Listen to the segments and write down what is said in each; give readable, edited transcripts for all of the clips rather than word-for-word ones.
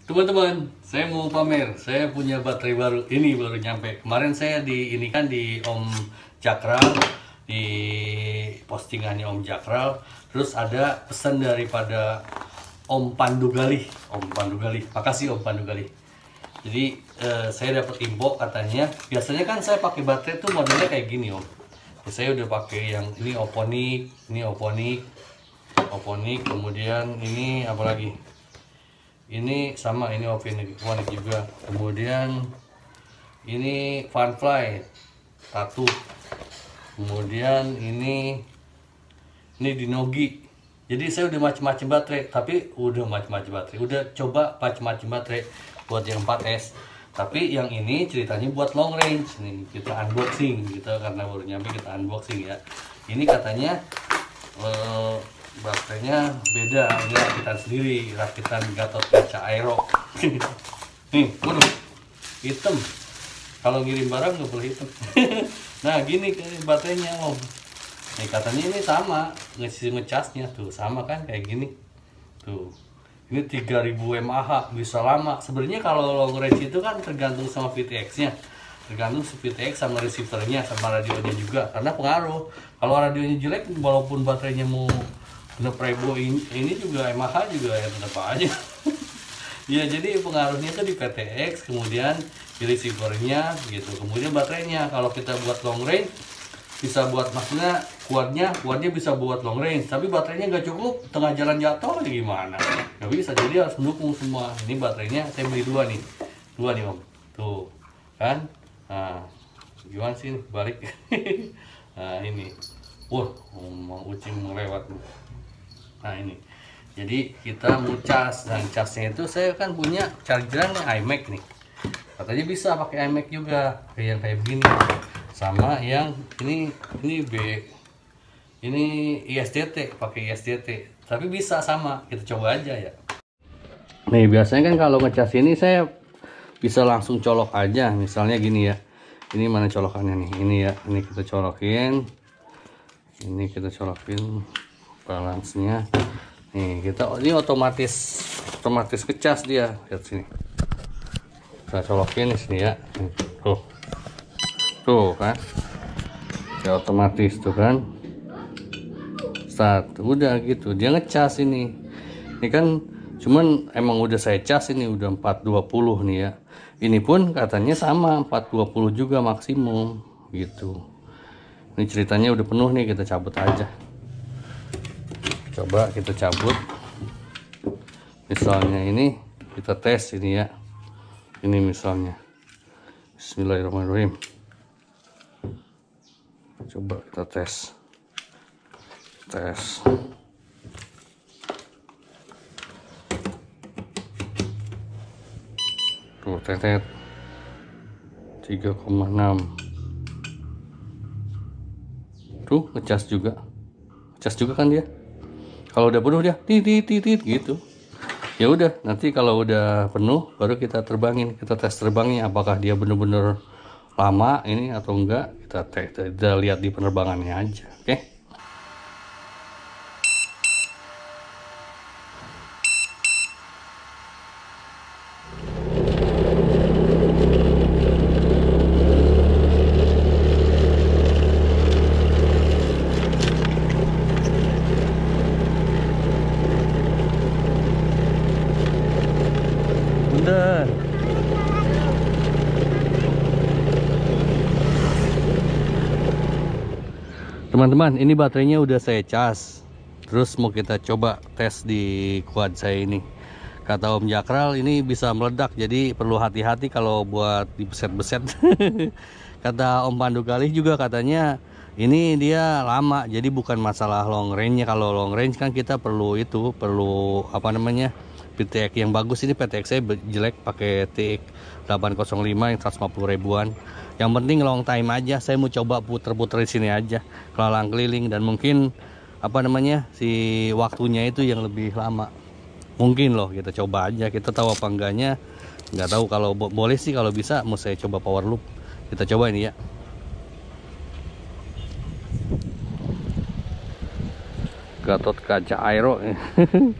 Teman-teman, saya mau pamer. Saya punya baterai baru. Ini baru nyampe. Kemarin saya di Om Jakral, di postingannya Om Jakral. Terus ada pesan daripada Om Pandu Galih. Om Pandu Galih. Makasih Om Pandu Galih. Jadi saya dapat info katanya. Biasanya kan saya pakai baterai tuh modelnya kayak gini Om. Saya udah pakai yang ini Oponic, kemudian ini apa lagi? Ini sama, ini Oponic juga. Kemudian ini Fanfly satu. Kemudian ini Dinogi. Jadi saya udah macam-macam baterai, udah coba macam-macam baterai buat yang 4S. Tapi yang ini ceritanya buat long range nih. Kita unboxing kita karena baru nyampe, kita unboxing ya. Ini katanya baterainya beda, ini rakitan sendiri, rakitan Gatot Kaca Aero. Nih, waduh, hitam. Kalau ngirim barang nggak boleh hitam. Nah, gini baterainya Om. Nih katanya ini sama, ngecasnya tuh sama kan kayak gini. Tuh. Ini 3000 mAh, bisa lama. Sebenarnya kalau long range itu kan tergantung sama VTX-nya. Tergantung VTX sama receivernya, sama radionya juga. Karena pengaruh. Kalau radionya jelek, walaupun baterainya mau bener prebo ini juga mAh juga ya tetap aja. Ya jadi pengaruhnya itu di VTX, kemudian di receivernya gitu. Kemudian baterainya kalau kita buat long range bisa buat, maksudnya kuatnya bisa buat long range, tapi baterainya nggak cukup, tengah jalan jatuh gimana, nggak bisa. Jadi harus mendukung semua. Ini baterainya saya beli dua nih Om, tuh kan. Nah gimana sih balik. Nah ini mau ucing melewat. Nah ini jadi kita mau cas, dan casnya itu saya kan punya chargeran iMac nih, katanya bisa pakai iMac juga, kayak begini. Sama yang ini ISDT, pakai ISDT, tapi bisa sama, kita coba aja ya. Nih biasanya kan kalau ngecas ini saya bisa langsung colok aja, misalnya gini ya. Ini mana colokannya nih? Ini ya, ini kita colokin, balance-nya. Nih ini otomatis ngecas dia. Lihat sini, kita colokin di sini ya. Tuh kan ya, otomatis tuh kan start, udah gitu dia ngecas. Ini kan cuman emang udah saya cas, ini udah 420 nih ya. Ini pun katanya sama 420 juga maksimum gitu. Ini ceritanya udah penuh nih, kita cabut aja. Coba kita cabut, misalnya ini kita tes ini ya. Ini misalnya Bismillahirrahmanirrahim. Coba kita tes tuh, tetet 3,6 tuh, ngecas juga kan dia. Kalau udah penuh dia titit gitu. Ya udah, nanti kalau udah penuh baru kita terbangin, kita tes terbangnya apakah dia bener-bener lama ini atau enggak. Kita lihat di penerbangannya aja. Oke. Udah. Teman-teman, ini baterainya udah saya cas. Terus mau kita coba tes di quad saya ini. Kata Om Jakral ini bisa meledak, jadi perlu hati-hati kalau buat dibeset-beset. Kata Om Pandu Galih juga katanya ini dia lama, jadi bukan masalah long range-nya. Kalau long range kan kita perlu apa namanya, PTX yang bagus. Ini PTX saya jelek, pakai TX 805 yang 150 ribuan. Yang penting long time aja. Saya mau coba puter-puter di sini aja, keliling, dan mungkin apa namanya, si waktunya itu yang lebih lama. Mungkin loh, kita coba aja, kita tahu apa enggaknya. Nggak tahu, kalau boleh sih, kalau bisa mau saya coba power loop. Kita coba ini ya. Gatot Kaca Aero.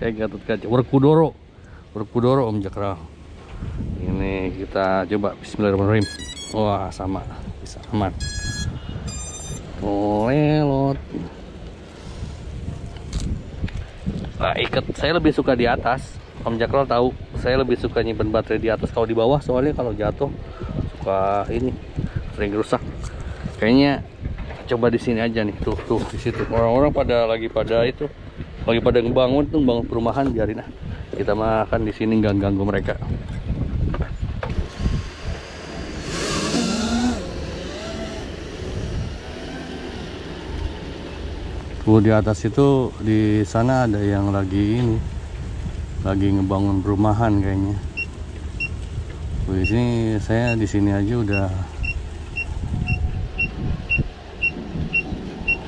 Kayak Gatot Kaca Werkudara. Berkudoro Om Jakral. Ini kita coba bismillahirrahmanirrahim. Wah, sama. Bisa aman. Lelot. Nah, ikat saya lebih suka di atas. Om Jakral tahu, saya lebih suka nyimpen baterai di atas kalau di bawah, soalnya kalau jatuh suka ini sering rusak. Kayaknya coba di sini aja nih. Tuh di situ. Orang-orang lagi pada ngebangun tuh, bangun perumahan, biarin ah. Kita makan di sini, nggak ganggu mereka. Tuh di atas itu, di sana ada yang lagi ngebangun perumahan kayaknya. Tuh, di sini saya di sini aja udah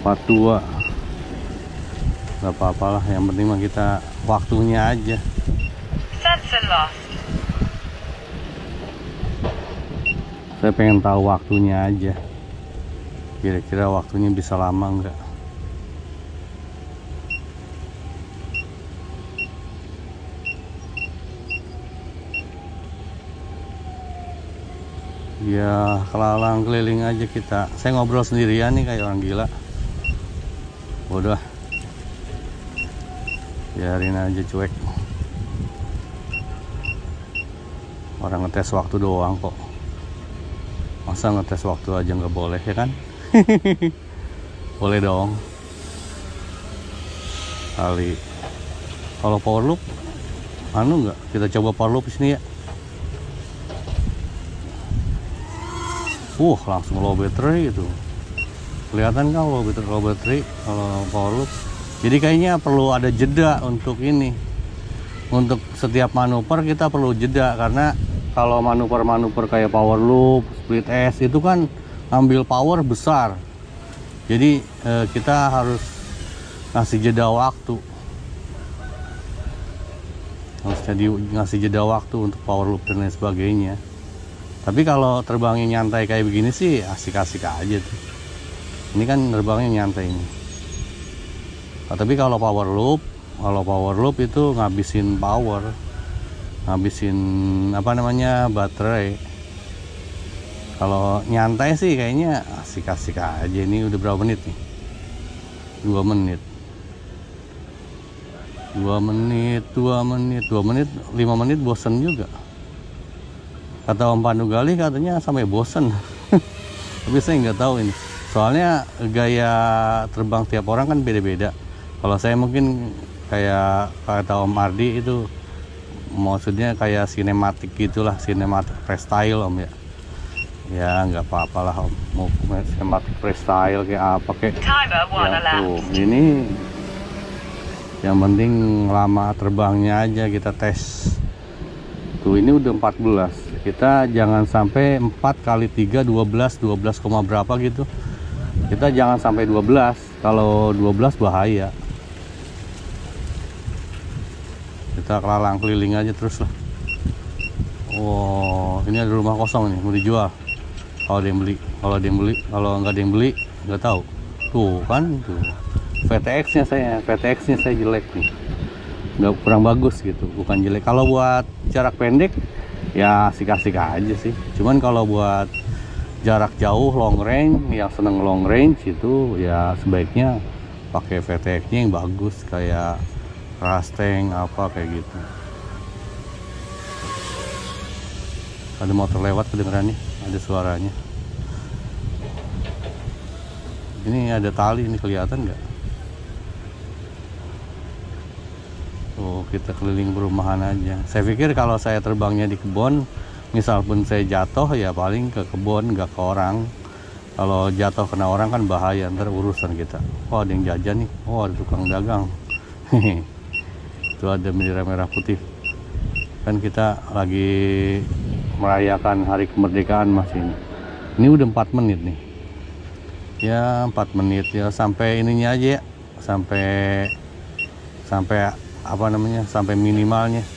part 2. Gak apa-apalah, yang penting mah kita waktunya aja. Saya pengen tahu waktunya aja, kira-kira waktunya bisa lama enggak. Ya kelalang keliling aja kita. Saya ngobrol sendirian nih kayak orang gila. Udah, biarin aja cuek. Orang ngetes waktu doang kok. Masa ngetes waktu aja nggak boleh, ya kan? Boleh dong. Kali kalau power loop, nggak? Kita coba power loop di sini ya. Langsung low battery itu. Kelihatan kan low battery kalau power loop. Jadi kayaknya perlu ada jeda untuk ini. Untuk setiap manuver kita perlu jeda, karena kalau manuver kayak power loop, split S itu kan ambil power besar. Jadi kita harus ngasih jeda waktu. Ngasih jeda waktu untuk power loop dan lain sebagainya. Tapi kalau terbangnya nyantai kayak begini sih asik-asik aja tuh. Ini kan terbangnya nyantai ini. Tapi kalau power loop itu ngabisin power, ngabisin baterai. Kalau nyantai sih kayaknya asik-asik aja. Ini udah berapa menit nih? 2 menit. 5 menit bosen juga. Kata Om Pandugali katanya sampai bosen. Tapi saya nggak tahu ini. Soalnya gaya terbang tiap orang kan beda-beda. Kalau saya mungkin kayak kata Om Ardi itu, maksudnya kayak sinematik gitulah, sinematik freestyle Om ya. Ya nggak apa-apa lah Om, mau sinematik freestyle kayak apa kayak. Ya tuh, ini yang penting lama terbangnya aja kita tes. Tuh ini udah 14. Kita jangan sampai 4 kali 3 12 berapa gitu. Kita jangan sampai 12. Kalau 12 bahaya. Kita kelalang keliling aja terus lah. Ini ada rumah kosong nih, mau dijual. Kalau ada yang beli, kalau nggak ada yang beli, nggak tahu. Tuh kan, tuh VTX-nya saya jelek nih, nggak kurang bagus gitu, bukan jelek. Kalau buat jarak pendek, ya asik-asik aja sih. Cuman kalau buat jarak jauh, long range, yang seneng long range itu ya sebaiknya pakai VTX-nya yang bagus, kayak Rasteng apa kayak gitu. Ada motor lewat kedengeran nih, ada suaranya. Ini ada tali, ini kelihatan nggak? Tuh kita keliling perumahan aja. Saya pikir kalau saya terbangnya di kebun, misal pun saya jatuh ya paling ke kebun, nggak ke orang. Kalau jatuh kena orang kan bahaya, ntar urusan kita. Ada yang jajan nih, ada tukang dagang. Itu ada bendera merah putih. Kan kita lagi merayakan hari kemerdekaan masih ini. Ini udah 4 menit nih. Ya 4 menit ya, sampai ininya aja ya. Sampai sampai minimalnya.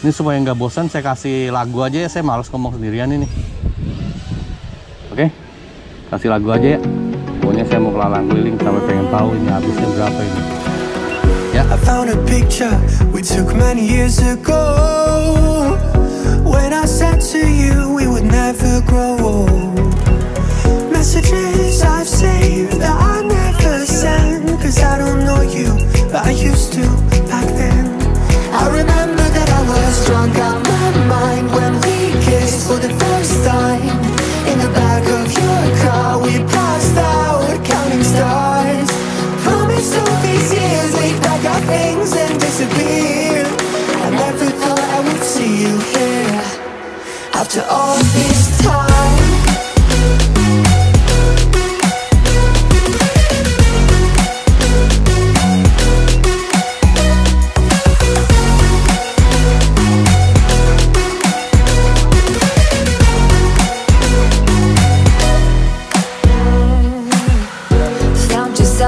Ini supaya nggak bosan saya kasih lagu aja ya, saya males ngomong sendirian ini. Oke, kasih lagu aja ya. Pokoknya saya mau kelalang keliling sampai pengen tahu ini habisnya berapa ini. Ya ya. I found a picture we took many years ago, when I said to you we would never grow old. Messages I've saved that I never send, cause I don't know you, but I used to back then. I remember that I was drunk out my mind when we kissed for the first time. In the back of your car we passed out counting stars. Promised all these years we'd pack our things and disappear. I never thought I would see you here after all this time.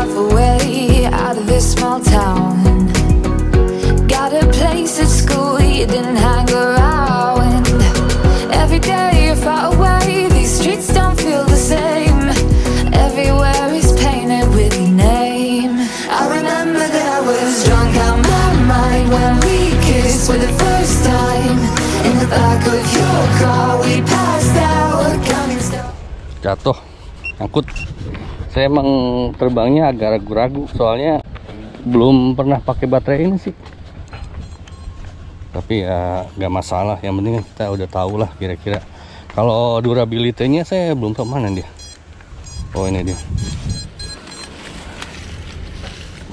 Away out of this small town, got a place at school you didn't hang around. Every day you're far away, these streets don't feel the same. Everywhere is painted with your name. I remember that I was drunk out my mind when we kissed for the first time. In the back of your car we passed out counting stars. Jatuh, nyangkut. Saya emang terbangnya agak ragu-ragu, soalnya belum pernah pakai baterai ini sih. Tapi ya nggak masalah, yang penting kita udah tahu lah kira-kira. Kalau durability-nya saya belum tahu mana dia. Oh, ini dia.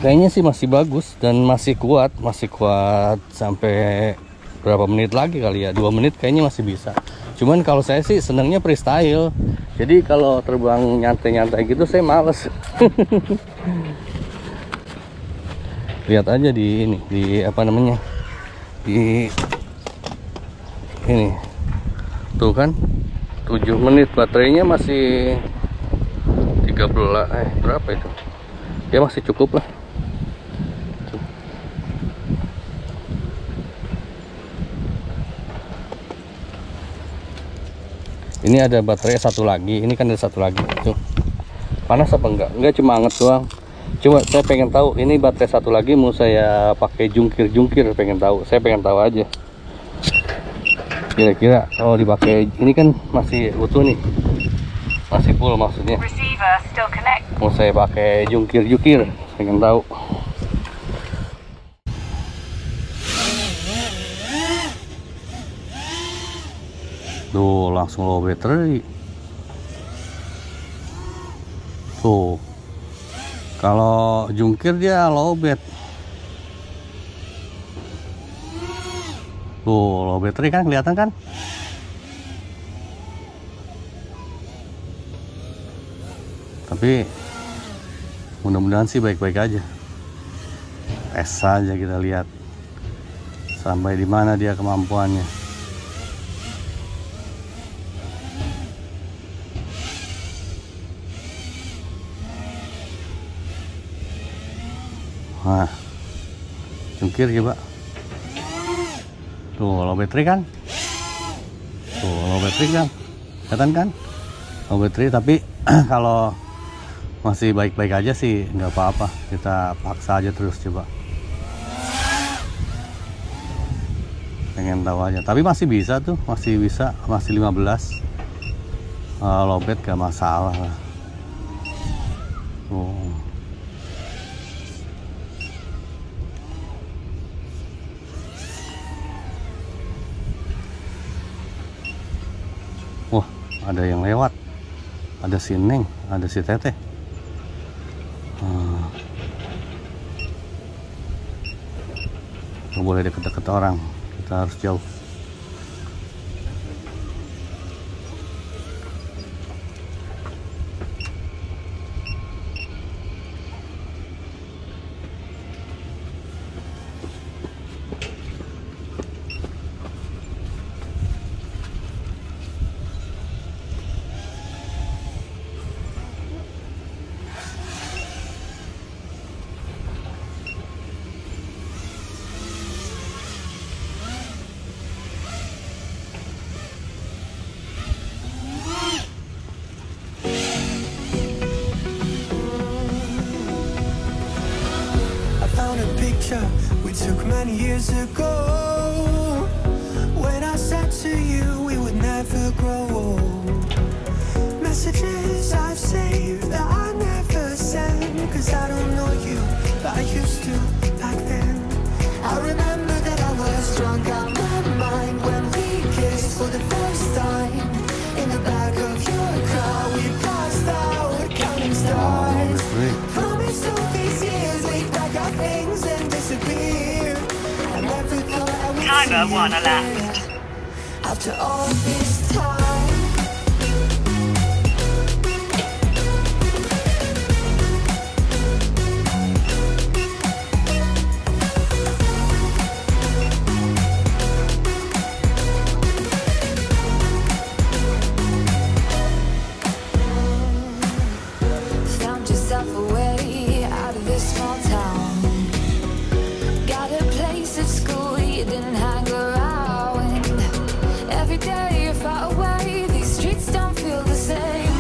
Kayaknya sih masih bagus dan masih kuat sampai berapa menit lagi kali ya, 2 menit kayaknya masih bisa. Cuman kalau saya sih senangnya freestyle. Jadi kalau terbang nyantai-nyantai gitu saya males. Lihat aja di ini, di apa namanya? Di ini. Tuh kan 7 menit, baterainya masih 13 berapa itu? Ya masih cukup lah. Ini ada baterai satu lagi, ini kan ada satu lagi. Tuh. Panas apa enggak? Enggak, cuma anget doang. Coba saya pengen tahu, ini baterai satu lagi mau saya pakai jungkir-jungkir, pengen tahu. Saya pengen tahu aja. Kira-kira kalau dipakai, ini kan masih utuh nih. Masih full maksudnya. Mau saya pakai jungkir-jungkir, pengen tahu. Tuh langsung low battery. Tuh kalau jungkir dia low bat. Tuh low battery kan, kelihatan kan? Tapi mudah-mudahan sih baik-baik aja. Tes saja kita lihat sampai di mana dia kemampuannya. Nah, jungkir coba. Tuh low battery kan? Tuh low battery kan? Kelihatan kan? Low battery, tapi kalau masih baik-baik aja sih nggak apa-apa. Kita paksa aja terus coba. Pengen tahu aja. Tapi masih bisa tuh, masih bisa, masih 15. Low bat gak masalah lah. Tuh. Wah, ada yang lewat. Ada si Neng, ada si Teteh. Nggak boleh deket-deket orang, kita harus jauh. took many years ago, when I said to you we would never grow old. Messages I've saved that I never sent, cause I don't know you, but I used to back then. I remember that I was drunk out my mind when we kissed for the first time. In the back of your car we passed out counting stars. Promised all these years we'd pack our things and disappear. I never thought I would Timer see 1 you elapsed. here. After all this time. Found yourself a way out of this small town. Got a place at school you didn't hang around. Every day you're far away, these streets don't feel the same.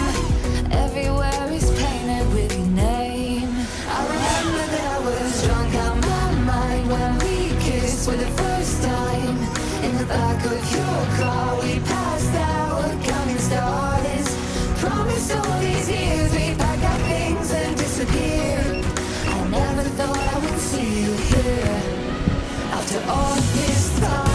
Everywhere is painted with your name. I remember that I was drunk out my mind when we kissed for the first time. In the back of your car we passed out counting stars. Promised all these years we'd pack our things and disappear. I never thought I would see you here. After all this time.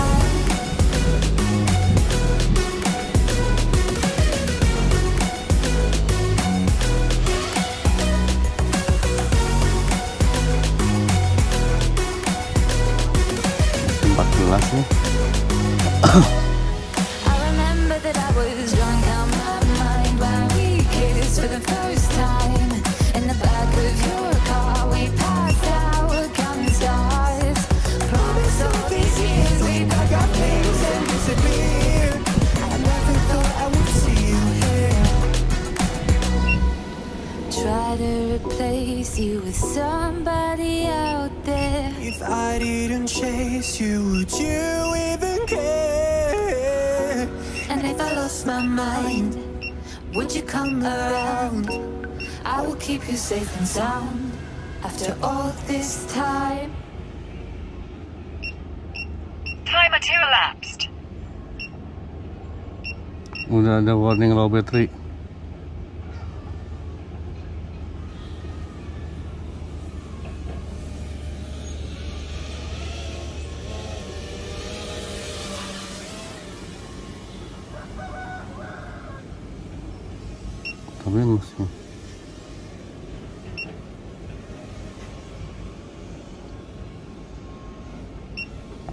nih. I remember that I was drunk out my mind when we kissed for the first time. In the back of your car we passed out counting stars. Promised all these years we'd pack our things and disappear. I never thought I would see you here. Try to replace you with somebody out there. If I didn't chase you, would you even care? And if I lost my mind, would you come around? I will keep you safe and sound after all this time. Timer 2 elapsed. Udah ada warning low battery. Tapi masih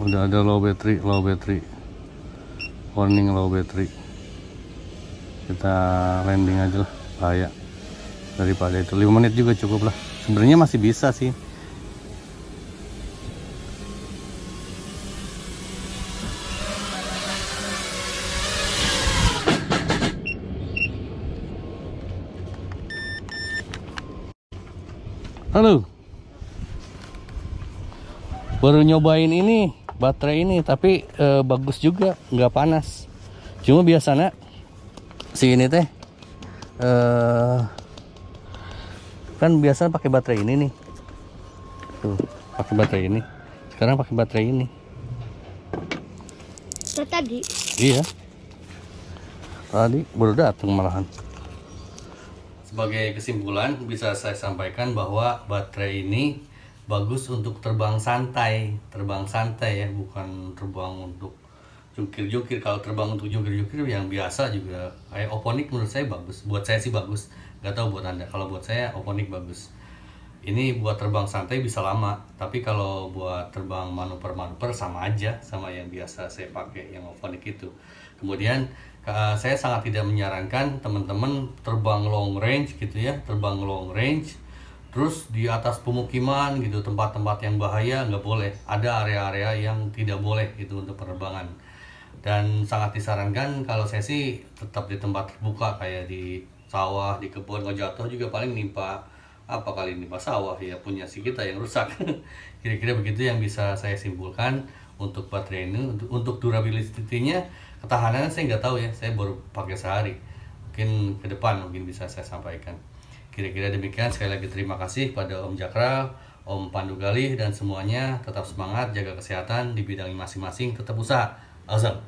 udah ada low battery, warning low battery. Kita landing aja lah, bahaya daripada itu. 5 menit juga cukup lah, sebenarnya masih bisa sih. Halo, baru nyobain ini baterai ini, tapi bagus juga, nggak panas. Cuma biasanya si ini teh kan biasa pakai baterai ini nih, tuh pakai baterai ini. Sekarang pakai baterai ini. Tadi? Iya, tadi baru datang malahan. Sebagai kesimpulan bisa saya sampaikan bahwa baterai ini bagus untuk terbang santai ya, bukan terbang untuk jungkir-jungkir. Kalau terbang untuk jungkir-jungkir yang biasa juga kayak Oponic, menurut saya bagus. Buat saya sih bagus, nggak tahu buat Anda. Kalau buat saya Oponic bagus. Ini buat terbang santai bisa lama, tapi kalau buat terbang manuver-manuver sama aja sama yang biasa saya pakai yang Oponic itu. Kemudian saya sangat tidak menyarankan teman-teman terbang long range gitu ya, terbang long range terus di atas pemukiman gitu, tempat-tempat yang bahaya nggak boleh. Ada area-area yang tidak boleh itu untuk penerbangan, dan sangat disarankan kalau saya sih tetap di tempat terbuka kayak di sawah, di kebun. Kalau jatuh juga paling nimpa sawah ya, punya si kita yang rusak. Kira-kira begitu yang bisa saya simpulkan untuk baterai ini. Untuk durability-nya, ketahanannya saya nggak tahu ya, saya baru pakai sehari. Mungkin ke depan mungkin bisa saya sampaikan. Kira-kira demikian. Sekali lagi terima kasih pada Om Jakra, Om Pandu Galih dan semuanya tetap semangat, jaga kesehatan di bidang masing-masing, tetap usaha. Awesome.